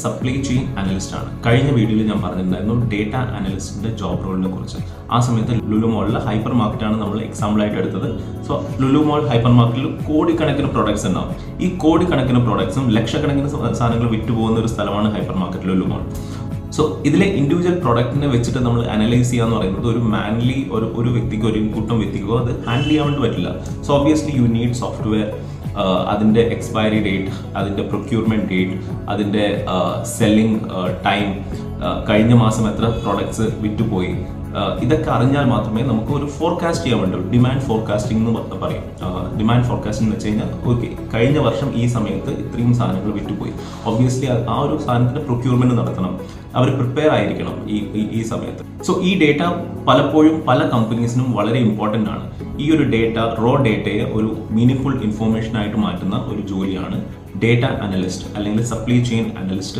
Supply chain analyst ആണ്. കഴിഞ്ഞ വീഡിയോയിൽ ഞാൻ പറഞ്ഞിട്ടുണ്ടായിരുന്നു ഡേറ്റ അനലിസ്റ്റിന്റെ ജോബ് റോളിനെ കുറിച്ച്. ആ സമയത്ത് ലുലു മോളിലെ ഹൈപ്പർ മാർക്കറ്റാണ് നമ്മൾ എക്സാമ്പിൾ ആയിട്ട് എടുത്തത്. സോ ലുലു മോൾ ഹൈപ്പർ മാർക്കറ്റിൽ കോടിക്കണക്കിന് പ്രോഡക്ട്സ് ഉണ്ടാവും. ഈ കോടിക്കണക്കിന് പ്രോഡക്ട്സും ലക്ഷക്കണക്കിന് സാധനങ്ങൾ വിറ്റുപോകുന്ന ഒരു സ്ഥലമാണ് ഹൈപ്പർ മാർക്കറ്റ് ലുലു മോൾ. സോ ഇതിലെ ഇൻഡിവിജ്വൽ പ്രൊഡക്റ്റിനെ വെച്ചിട്ട് നമ്മൾ അനലൈസ് ചെയ്യുക എന്ന് പറയുന്നത് ഒരു മാനുവലി ഒരു വ്യക്തിക്കോ ഒരു കൂട്ടം വ്യക്തിക്കോ അത് ഹാൻഡിൽ ചെയ്യാൻ വേണ്ടി പറ്റില്ല. So obviously you need software, അതിൻ്റെ എക്സ്പയറി ഡേറ്റ്, അതിൻ്റെ പ്രൊക്യൂർമെൻറ്റ് ഡേറ്റ്, അതിൻ്റെ സെല്ലിംഗ് ടൈം, കഴിഞ്ഞ മാസം എത്ര പ്രോഡക്ട്സ് വിറ്റുപോയി, ഇതൊക്കെ അറിഞ്ഞാൽ മാത്രമേ നമുക്ക് ഒരു ഫോർകാസ്റ്റ് ചെയ്യാൻ വേണ്ടുള്ളൂ. ഡിമാൻഡ് ഫോർകാസ്റ്റിംഗ് എന്ന് പറയും. ഡിമാൻഡ് ഫോർകാസ്റ്റിംഗ് എന്ന് വെച്ച് കഴിഞ്ഞാൽ ഓക്കെ, കഴിഞ്ഞ വർഷം ഈ സമയത്ത് ഇത്രയും സാധനങ്ങൾ വിറ്റുപോയി. ഒബ്വിയസ്ലി ആ ഒരു സാധനത്തിൻ്റെ പ്രൊക്യൂർമെൻറ്റ് നടത്തണം, അവർ പ്രിപ്പയർ ആയിരിക്കണം ഈ സമയത്ത്. സോ ഈ ഡേറ്റ പലപ്പോഴും പല കമ്പനീസിനും വളരെ ഇമ്പോർട്ടൻ്റ് ആണ്. ഈ ഒരു ഡേറ്റ, റോ ഡേറ്റയെ ഒരു മീനിങ് ഫുൾ ഇൻഫോർമേഷൻ ആയിട്ട് മാറ്റുന്ന ഒരു ജോലിയാണ് ഡേറ്റ അനലിസ്റ്റ് അല്ലെങ്കിൽ സപ്ലൈ ചെയിൻ അനലിസ്റ്റ്